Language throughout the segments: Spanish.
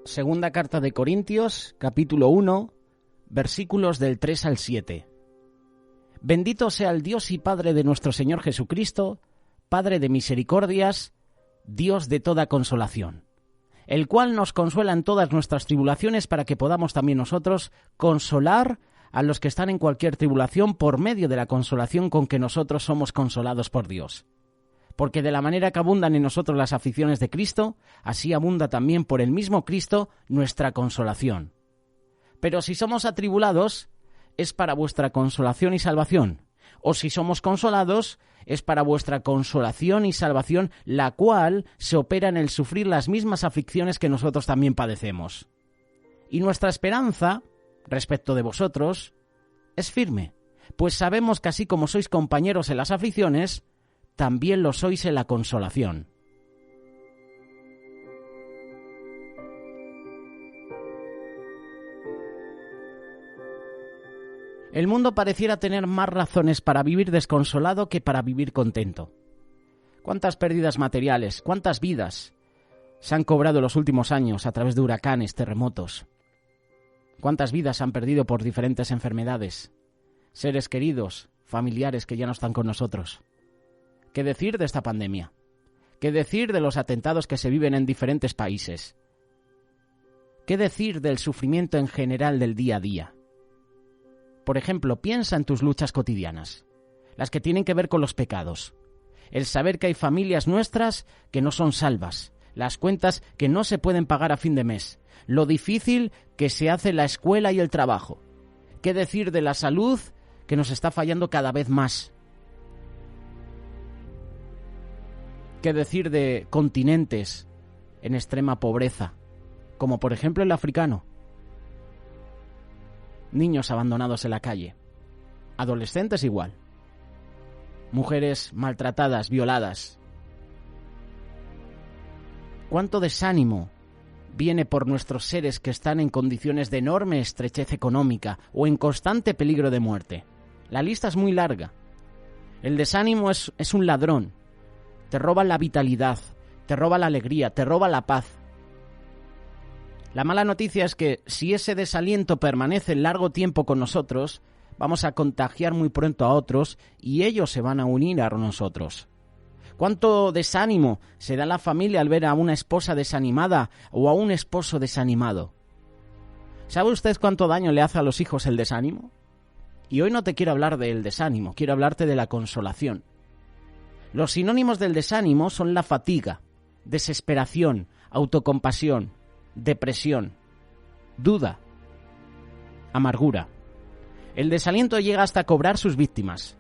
Segunda carta de Corintios, capítulo 1, versículos del 3 al 7. Bendito sea el Dios y Padre de nuestro Señor Jesucristo, Padre de misericordias, Dios de toda consolación, el cual nos consuela en todas nuestras tribulaciones para que podamos también nosotros consolar a los que están en cualquier tribulación por medio de la consolación con que nosotros somos consolados por Dios. Porque de la manera que abundan en nosotros las aflicciones de Cristo, así abunda también por el mismo Cristo nuestra consolación. Pero si somos atribulados, es para vuestra consolación y salvación, o si somos consolados, es para vuestra consolación y salvación, la cual se opera en el sufrir las mismas aflicciones que nosotros también padecemos. Y nuestra esperanza, respecto de vosotros, es firme, pues sabemos que así como sois compañeros en las aflicciones, también lo sois en la consolación. El mundo pareciera tener más razones para vivir desconsolado que para vivir contento. ¿Cuántas pérdidas materiales, cuántas vidas se han cobrado en los últimos años a través de huracanes, terremotos? ¿Cuántas vidas se han perdido por diferentes enfermedades? Seres queridos, familiares que ya no están con nosotros. ¿Qué decir de esta pandemia? ¿Qué decir de los atentados que se viven en diferentes países? ¿Qué decir del sufrimiento en general del día a día? Por ejemplo, piensa en tus luchas cotidianas, las que tienen que ver con los pecados. El saber que hay familias nuestras que no son salvas, las cuentas que no se pueden pagar a fin de mes, lo difícil que se hace la escuela y el trabajo. ¿Qué decir de la salud que nos está fallando cada vez más? ¿Qué decir de continentes en extrema pobreza, como por ejemplo el africano? Niños abandonados en la calle, adolescentes igual, mujeres maltratadas, violadas. ¿Cuánto desánimo viene por nuestros seres que están en condiciones de enorme estrechez económica o en constante peligro de muerte? La lista es muy larga. El desánimo es un ladrón. Te roba la vitalidad, te roba la alegría, te roba la paz. La mala noticia es que si ese desaliento permanece largo tiempo con nosotros, vamos a contagiar muy pronto a otros y ellos se van a unir a nosotros. ¿Cuánto desánimo se da a la familia al ver a una esposa desanimada o a un esposo desanimado? ¿Sabe usted cuánto daño le hace a los hijos el desánimo? Y hoy no te quiero hablar del desánimo, quiero hablarte de la consolación. Los sinónimos del desánimo son la fatiga, desesperación, autocompasión, depresión, duda, amargura. El desaliento llega hasta cobrar sus víctimas.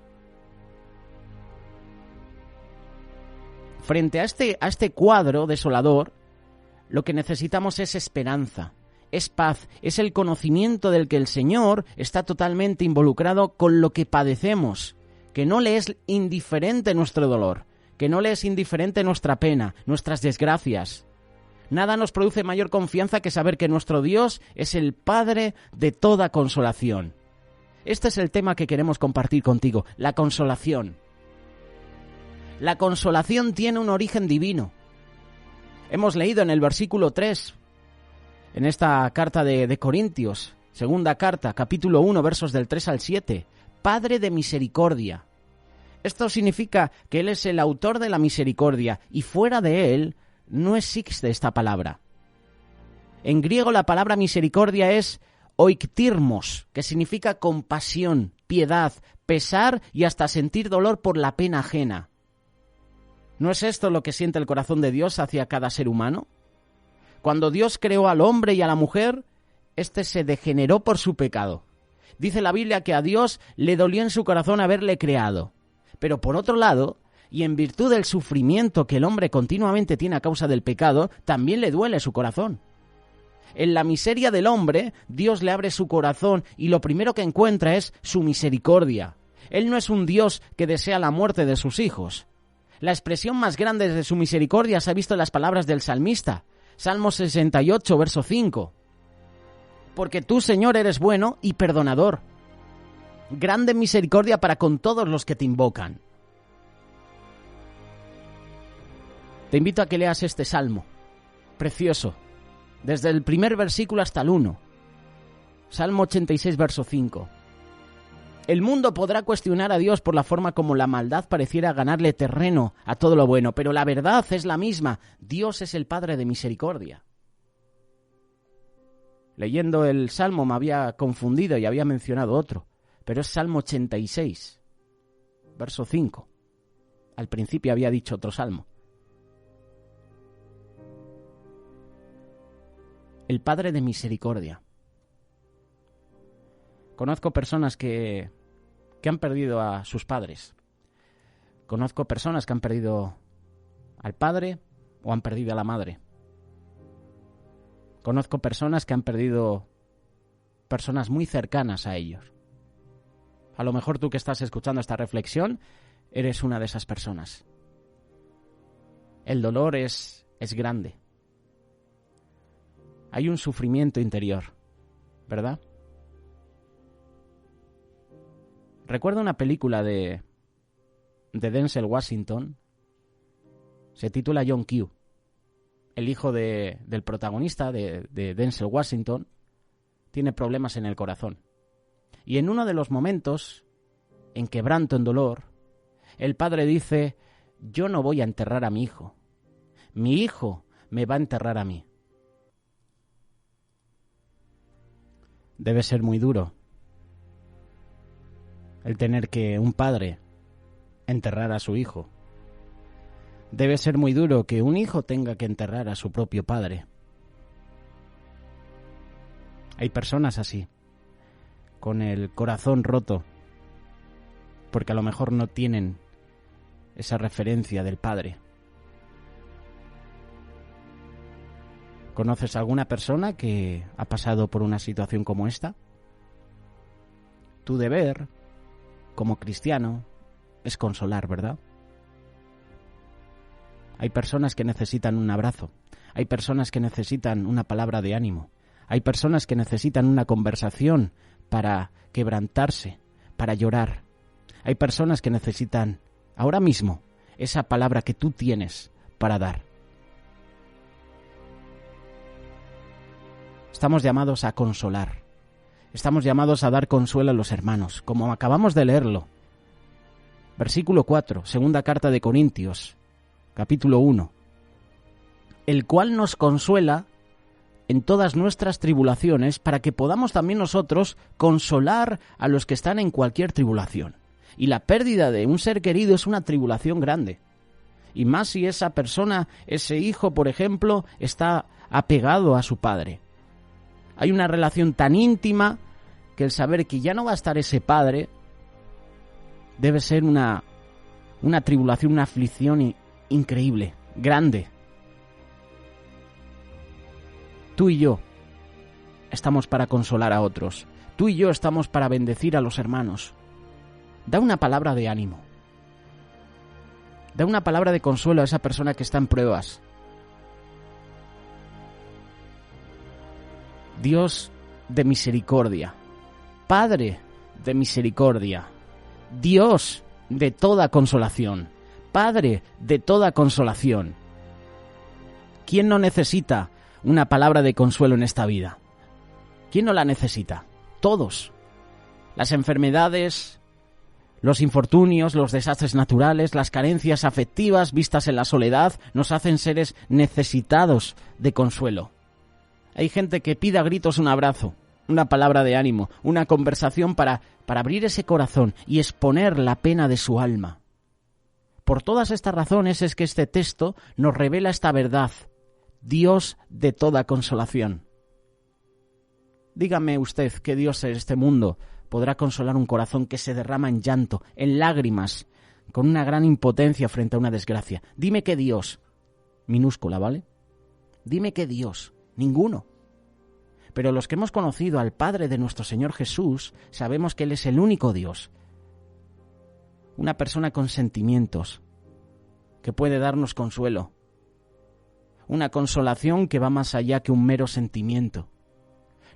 Frente a este cuadro desolador, lo que necesitamos es esperanza, es paz, es el conocimiento del que el Señor está totalmente involucrado con lo que padecemos, que no le es indiferente nuestro dolor, que no le es indiferente nuestra pena, nuestras desgracias. Nada nos produce mayor confianza que saber que nuestro Dios es el Padre de toda consolación. Este es el tema que queremos compartir contigo, la consolación. La consolación tiene un origen divino. Hemos leído en el versículo 3, en esta carta de Corintios, segunda carta, capítulo 1, versos del 3 al 7, Padre de misericordia. Esto significa que Él es el autor de la misericordia y fuera de Él no existe esta palabra. En griego la palabra misericordia es oiktirmos, que significa compasión, piedad, pesar y hasta sentir dolor por la pena ajena. ¿No es esto lo que siente el corazón de Dios hacia cada ser humano? Cuando Dios creó al hombre y a la mujer, éste se degeneró por su pecado. Dice la Biblia que a Dios le dolió en su corazón haberle creado. Pero por otro lado, y en virtud del sufrimiento que el hombre continuamente tiene a causa del pecado, también le duele su corazón. En la miseria del hombre, Dios le abre su corazón y lo primero que encuentra es su misericordia. Él no es un Dios que desea la muerte de sus hijos. La expresión más grande de su misericordia se ha visto en las palabras del salmista, Salmo 68, verso 5. Porque tú, Señor, eres bueno y perdonador, grande misericordia para con todos los que te invocan. Te invito a que leas este salmo, precioso, desde el primer versículo hasta el 1. Salmo 86, verso 5. El mundo podrá cuestionar a Dios por la forma como la maldad pareciera ganarle terreno a todo lo bueno, pero la verdad es la misma. Dios es el Padre de misericordia. Leyendo el Salmo me había confundido y había mencionado otro, pero es Salmo 86, verso 5. Al principio había dicho otro salmo. El Padre de misericordia. Conozco personas que han perdido a sus padres. Conozco personas que han perdido al padre o han perdido a la madre. Conozco personas que han perdido personas muy cercanas a ellos. A lo mejor tú que estás escuchando esta reflexión eres una de esas personas. El dolor es grande. Hay un sufrimiento interior, ¿verdad? Recuerdo una película de Denzel Washington. Se titula John Q. El hijo del protagonista de Denzel Washington tiene problemas en el corazón. Y en uno de los momentos, en quebranto, en dolor, el padre dice: yo no voy a enterrar a mi hijo. Mi hijo me va a enterrar a mí. Debe ser muy duro el tener que un padre enterrar a su hijo. Debe ser muy duro que un hijo tenga que enterrar a su propio padre. Hay personas así, con el corazón roto, porque a lo mejor no tienen esa referencia del padre. ¿Conoces alguna persona que ha pasado por una situación como esta? Tu deber como cristiano es consolar, ¿verdad? Hay personas que necesitan un abrazo, hay personas que necesitan una palabra de ánimo, hay personas que necesitan una conversación para quebrantarse, para llorar. Hay personas que necesitan ahora mismo esa palabra que tú tienes para dar. Estamos llamados a consolar. Estamos llamados a dar consuelo a los hermanos, como acabamos de leerlo. Versículo 4, segunda carta de Corintios, capítulo 1. El cual nos consuela en todas nuestras tribulaciones, para que podamos también nosotros consolar a los que están en cualquier tribulación. Y la pérdida de un ser querido es una tribulación grande. Y más si esa persona, ese hijo, por ejemplo, está apegado a su padre. Hay una relación tan íntima que el saber que ya no va a estar ese padre debe ser una tribulación, una aflicción increíble, grande. Tú y yo estamos para consolar a otros. Tú y yo estamos para bendecir a los hermanos. Da una palabra de ánimo. Da una palabra de consuelo a esa persona que está en pruebas. Dios de misericordia, Padre de misericordia, Dios de toda consolación, Padre de toda consolación. ¿Quién no necesita una palabra de consuelo en esta vida? ¿Quién no la necesita? Todos. Las enfermedades, los infortunios, los desastres naturales, las carencias afectivas vistas en la soledad nos hacen seres necesitados de consuelo. Hay gente que pide a gritos un abrazo, una palabra de ánimo, una conversación para abrir ese corazón y exponer la pena de su alma. Por todas estas razones es que este texto nos revela esta verdad: Dios de toda consolación. Dígame usted qué Dios en este mundo podrá consolar un corazón que se derrama en llanto, en lágrimas, con una gran impotencia frente a una desgracia. Dime qué Dios, minúscula, ¿vale? Dime qué Dios. Ninguno. Pero los que hemos conocido al Padre de nuestro Señor Jesús, sabemos que Él es el único Dios. Una persona con sentimientos, que puede darnos consuelo. Una consolación que va más allá que un mero sentimiento.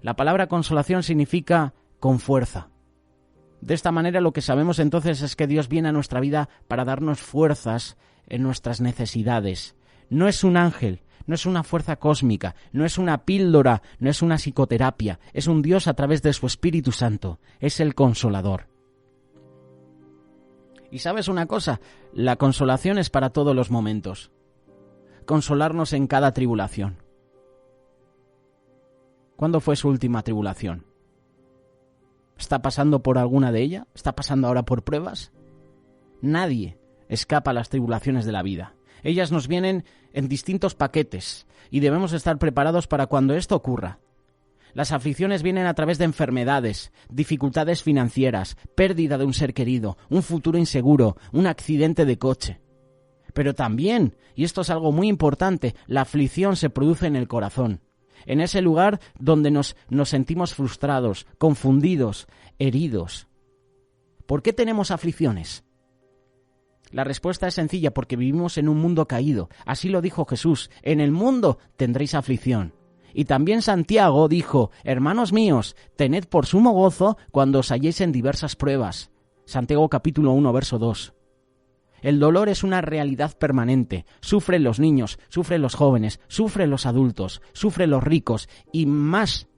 La palabra consolación significa con fuerza. De esta manera lo que sabemos entonces es que Dios viene a nuestra vida para darnos fuerzas en nuestras necesidades. No es un ángel, no es una fuerza cósmica, no es una píldora, no es una psicoterapia, es un Dios a través de su Espíritu Santo, es el Consolador. Y ¿sabes una cosa? La consolación es para todos los momentos. Consolarnos en cada tribulación. ¿Cuándo fue su última tribulación? ¿Está pasando por alguna de ellas? ¿Está pasando ahora por pruebas? Nadie escapa a las tribulaciones de la vida. Ellas nos vienen en distintos paquetes y debemos estar preparados para cuando esto ocurra. Las aflicciones vienen a través de enfermedades, dificultades financieras, pérdida de un ser querido, un futuro inseguro, un accidente de coche. Pero también, y esto es algo muy importante, la aflicción se produce en el corazón, en ese lugar donde nos sentimos frustrados, confundidos, heridos. ¿Por qué tenemos aflicciones? La respuesta es sencilla, porque vivimos en un mundo caído. Así lo dijo Jesús: en el mundo tendréis aflicción. Y también Santiago dijo: hermanos míos, tened por sumo gozo cuando os halléis en diversas pruebas. Santiago capítulo 1, verso 2. El dolor es una realidad permanente. Sufren los niños, sufren los jóvenes, sufren los adultos, sufren los ricos y más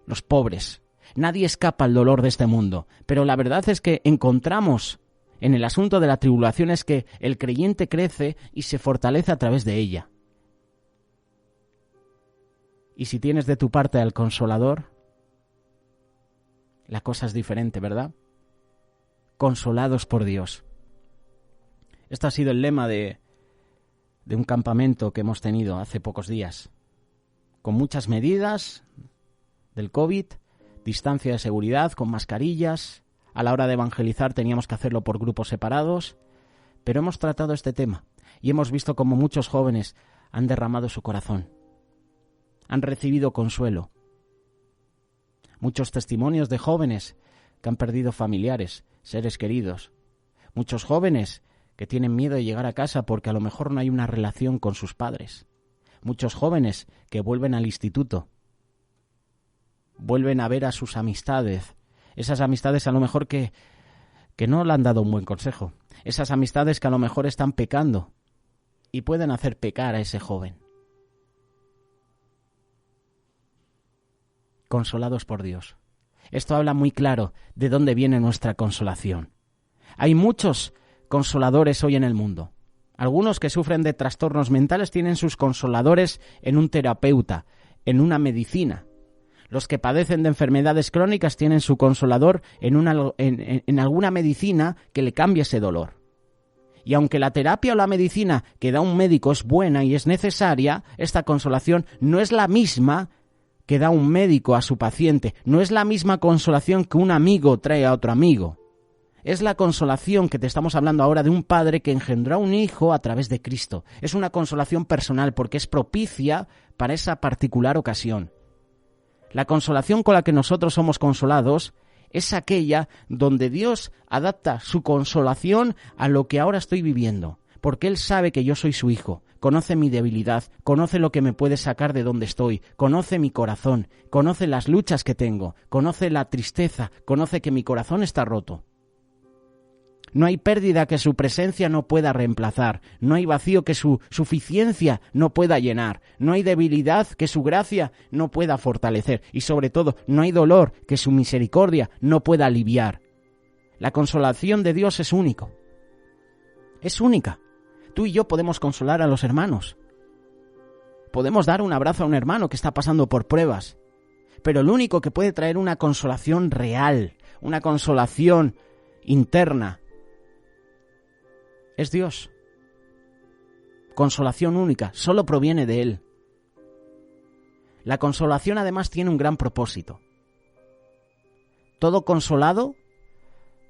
los pobres. Nadie escapa al dolor de este mundo. Pero la verdad es que encontramos en el asunto de la tribulación es que el creyente crece y se fortalece a través de ella. Y si tienes de tu parte al Consolador, la cosa es diferente, ¿verdad? Consolados por Dios. Este ha sido el lema de un campamento que hemos tenido hace pocos días, con muchas medidas del COVID, distancia de seguridad, con mascarillas. A la hora de evangelizar teníamos que hacerlo por grupos separados, pero hemos tratado este tema y hemos visto cómo muchos jóvenes han derramado su corazón, han recibido consuelo. Muchos testimonios de jóvenes que han perdido familiares, seres queridos. Muchos jóvenes que tienen miedo de llegar a casa porque a lo mejor no hay una relación con sus padres. Muchos jóvenes que vuelven al instituto, vuelven a ver a sus amistades. Esas amistades a lo mejor que no le han dado un buen consejo. Esas amistades que a lo mejor están pecando y pueden hacer pecar a ese joven. Consolados por Dios. Esto habla muy claro de dónde viene nuestra consolación. Hay muchos consoladores hoy en el mundo. Algunos que sufren de trastornos mentales tienen sus consoladores en un terapeuta, en una medicina. Los que padecen de enfermedades crónicas tienen su consolador en alguna medicina que le cambie ese dolor. Y aunque la terapia o la medicina que da un médico es buena y es necesaria, esta consolación no es la misma que da un médico a su paciente. No es la misma consolación que un amigo trae a otro amigo. Es la consolación que te estamos hablando ahora de un padre que engendró a un hijo a través de Cristo. Es una consolación personal porque es propicia para esa particular ocasión. La consolación con la que nosotros somos consolados es aquella donde Dios adapta su consolación a lo que ahora estoy viviendo, porque Él sabe que yo soy su hijo, conoce mi debilidad, conoce lo que me puede sacar de donde estoy, conoce mi corazón, conoce las luchas que tengo, conoce la tristeza, conoce que mi corazón está roto. No hay pérdida que su presencia no pueda reemplazar, no hay vacío que su suficiencia no pueda llenar, no hay debilidad que su gracia no pueda fortalecer y sobre todo no hay dolor que su misericordia no pueda aliviar. La consolación de Dios es único, es única. Tú y yo podemos consolar a los hermanos, podemos dar un abrazo a un hermano que está pasando por pruebas, pero el único que puede traer una consolación real, una consolación interna, es Dios. Consolación única, solo proviene de Él. La consolación además tiene un gran propósito. Todo consolado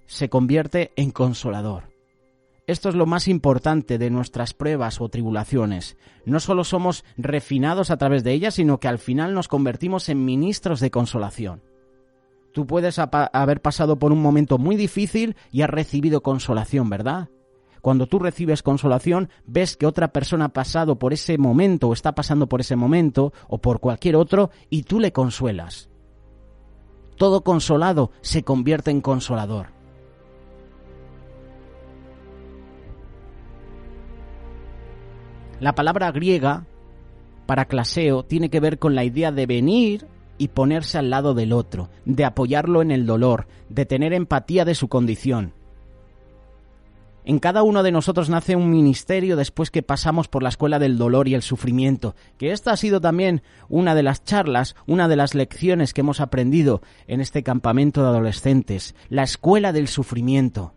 se convierte en consolador. Esto es lo más importante de nuestras pruebas o tribulaciones. No solo somos refinados a través de ellas, sino que al final nos convertimos en ministros de consolación. Tú puedes haber pasado por un momento muy difícil y has recibido consolación, ¿verdad? Cuando tú recibes consolación, ves que otra persona ha pasado por ese momento o está pasando por ese momento o por cualquier otro y tú le consuelas. Todo consolado se convierte en consolador. La palabra griega paraclaseo tiene que ver con la idea de venir y ponerse al lado del otro, de apoyarlo en el dolor, de tener empatía de su condición. En cada uno de nosotros nace un ministerio después que pasamos por la escuela del dolor y el sufrimiento, que esta ha sido también una de las charlas, una de las lecciones que hemos aprendido en este campamento de adolescentes, la escuela del sufrimiento.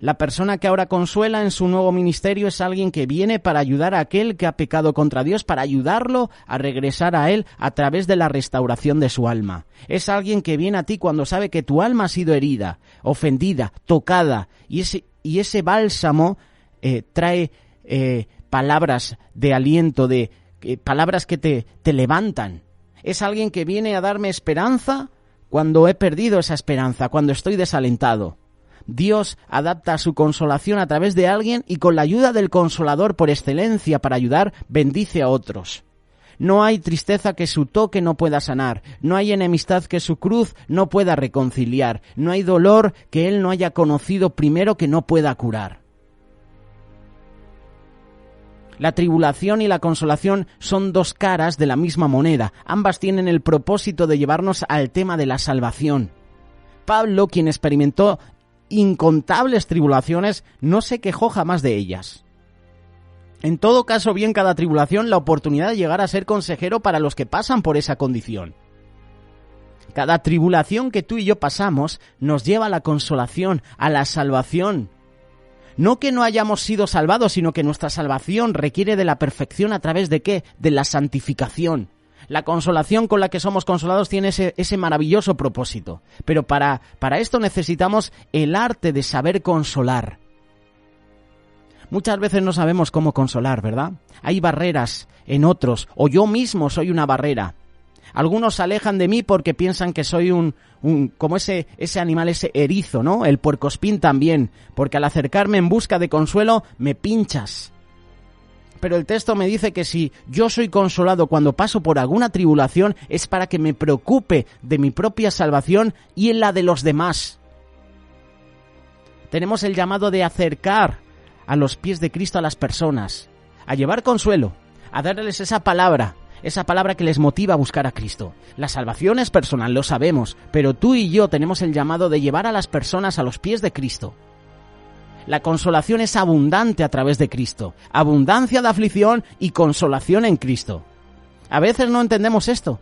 La persona que ahora consuela en su nuevo ministerio es alguien que viene para ayudar a aquel que ha pecado contra Dios, para ayudarlo a regresar a Él a través de la restauración de su alma. Es alguien que viene a ti cuando sabe que tu alma ha sido herida, ofendida, tocada, y ese bálsamo trae palabras de aliento, palabras que te levantan. Es alguien que viene a darme esperanza cuando he perdido esa esperanza, cuando estoy desalentado. Dios adapta su consolación a través de alguien y con la ayuda del consolador por excelencia para ayudar, bendice a otros. No hay tristeza que su toque no pueda sanar, no hay enemistad que su cruz no pueda reconciliar, no hay dolor que Él no haya conocido primero que no pueda curar. La tribulación y la consolación son dos caras de la misma moneda, ambas tienen el propósito de llevarnos al tema de la salvación. Pablo, quien experimentó incontables tribulaciones, no se quejó jamás de ellas. En todo caso, vi en cada tribulación la oportunidad de llegar a ser consejero para los que pasan por esa condición. Cada tribulación que tú y yo pasamos nos lleva a la consolación, a la salvación. No que no hayamos sido salvados, sino que nuestra salvación requiere de la perfección a través de ¿qué? De la santificación. La consolación con la que somos consolados tiene ese maravilloso propósito. Pero para esto necesitamos el arte de saber consolar. Muchas veces no sabemos cómo consolar, ¿verdad? Hay barreras en otros, o yo mismo soy una barrera. Algunos se alejan de mí porque piensan que soy como ese animal, ese erizo, ¿no? El puercoespín también, porque al acercarme en busca de consuelo me pinchas. Pero el texto me dice que si yo soy consolado cuando paso por alguna tribulación es para que me preocupe de mi propia salvación y en la de los demás. Tenemos el llamado de acercar a los pies de Cristo a las personas, a llevar consuelo, a darles esa palabra que les motiva a buscar a Cristo. La salvación es personal, lo sabemos, pero tú y yo tenemos el llamado de llevar a las personas a los pies de Cristo. La consolación es abundante a través de Cristo, abundancia de aflicción y consolación en Cristo. A veces no entendemos esto.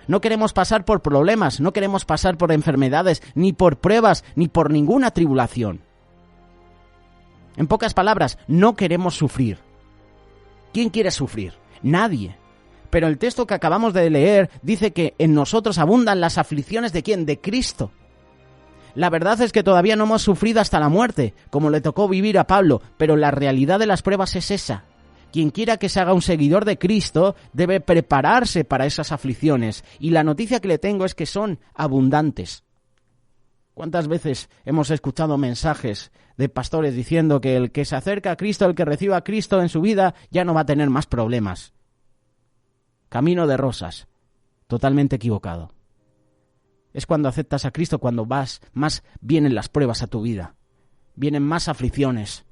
No queremos pasar por problemas, no queremos pasar por enfermedades, ni por pruebas, ni por ninguna tribulación. En pocas palabras, no queremos sufrir. ¿Quién quiere sufrir? Nadie. Pero el texto que acabamos de leer dice que en nosotros abundan las aflicciones ¿de quién? De Cristo. La verdad es que todavía no hemos sufrido hasta la muerte, como le tocó vivir a Pablo, pero la realidad de las pruebas es esa. Quien quiera que se haga un seguidor de Cristo debe prepararse para esas aflicciones, y la noticia que le tengo es que son abundantes. ¿Cuántas veces hemos escuchado mensajes de pastores diciendo que el que se acerca a Cristo, el que reciba a Cristo en su vida, ya no va a tener más problemas? Camino de rosas, totalmente equivocado. Es cuando aceptas a Cristo, cuando más vienen las pruebas a tu vida. Vienen más aflicciones.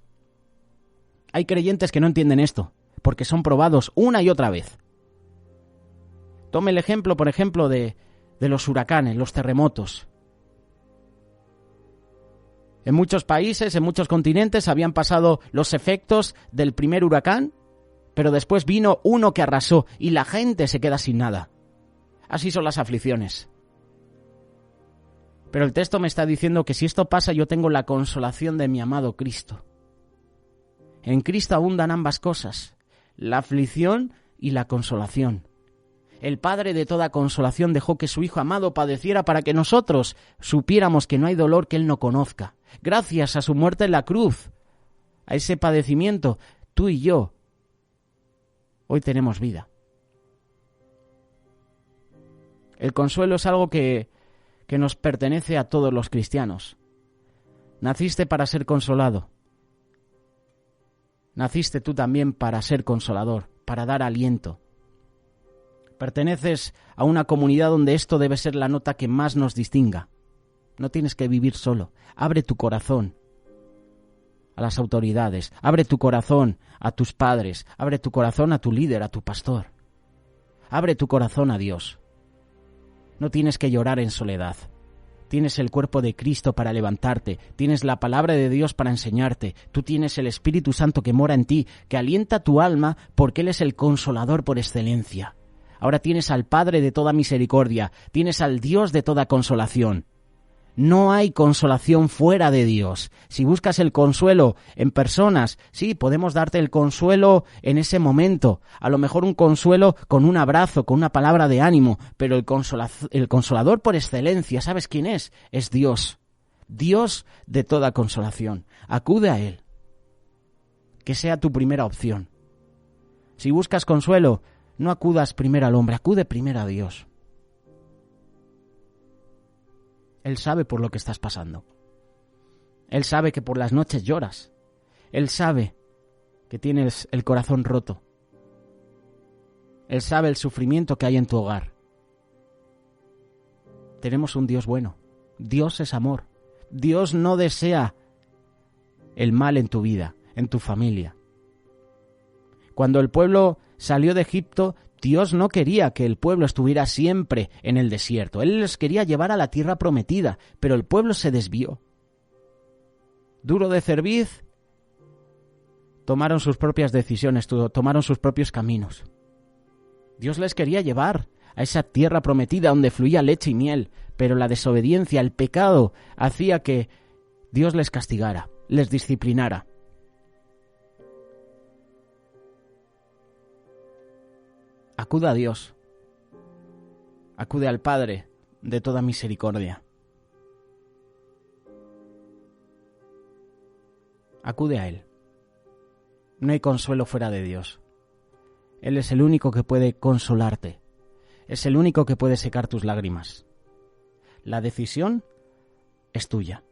Hay creyentes que no entienden esto, porque son probados una y otra vez. Tome el ejemplo, por ejemplo, de los huracanes, los terremotos. En muchos países, en muchos continentes, habían pasado los efectos del primer huracán, pero después vino uno que arrasó y la gente se queda sin nada. Así son las aflicciones. Pero el texto me está diciendo que si esto pasa, yo tengo la consolación de mi amado Cristo. En Cristo abundan ambas cosas, la aflicción y la consolación. El Padre de toda consolación dejó que su Hijo amado padeciera para que nosotros supiéramos que no hay dolor que Él no conozca. Gracias a su muerte en la cruz, a ese padecimiento, tú y yo hoy tenemos vida. El consuelo es algo que nos pertenece a todos los cristianos. Naciste para ser consolado. Naciste tú también para ser consolador, para dar aliento. Perteneces a una comunidad donde esto debe ser la nota que más nos distinga. No tienes que vivir solo. Abre tu corazón a las autoridades, abre tu corazón a tus padres, abre tu corazón a tu líder, a tu pastor. Abre tu corazón a Dios. No tienes que llorar en soledad. Tienes el cuerpo de Cristo para levantarte, tienes la palabra de Dios para enseñarte, tú tienes el Espíritu Santo que mora en ti, que alienta tu alma porque Él es el consolador por excelencia. Ahora tienes al Padre de toda misericordia, tienes al Dios de toda consolación. No hay consolación fuera de Dios. Si buscas el consuelo en personas, sí, podemos darte el consuelo en ese momento. A lo mejor un consuelo con un abrazo, con una palabra de ánimo, pero el consolador por excelencia, ¿sabes quién es? Es Dios. Dios de toda consolación. Acude a Él. Que sea tu primera opción. Si buscas consuelo, no acudas primero al hombre, acude primero a Dios. Él sabe por lo que estás pasando. Él sabe que por las noches lloras. Él sabe que tienes el corazón roto. Él sabe el sufrimiento que hay en tu hogar. Tenemos un Dios bueno. Dios es amor. Dios no desea el mal en tu vida, en tu familia. Cuando el pueblo salió de Egipto, Dios no quería que el pueblo estuviera siempre en el desierto. Él les quería llevar a la tierra prometida, pero el pueblo se desvió. Duro de cerviz, tomaron sus propias decisiones, tomaron sus propios caminos. Dios les quería llevar a esa tierra prometida donde fluía leche y miel, pero la desobediencia, el pecado, hacía que Dios les castigara, les disciplinara. Acude a Dios, acude al Padre de toda misericordia. Acude a Él. No hay consuelo fuera de Dios. Él es el único que puede consolarte. Es el único que puede secar tus lágrimas. La decisión es tuya.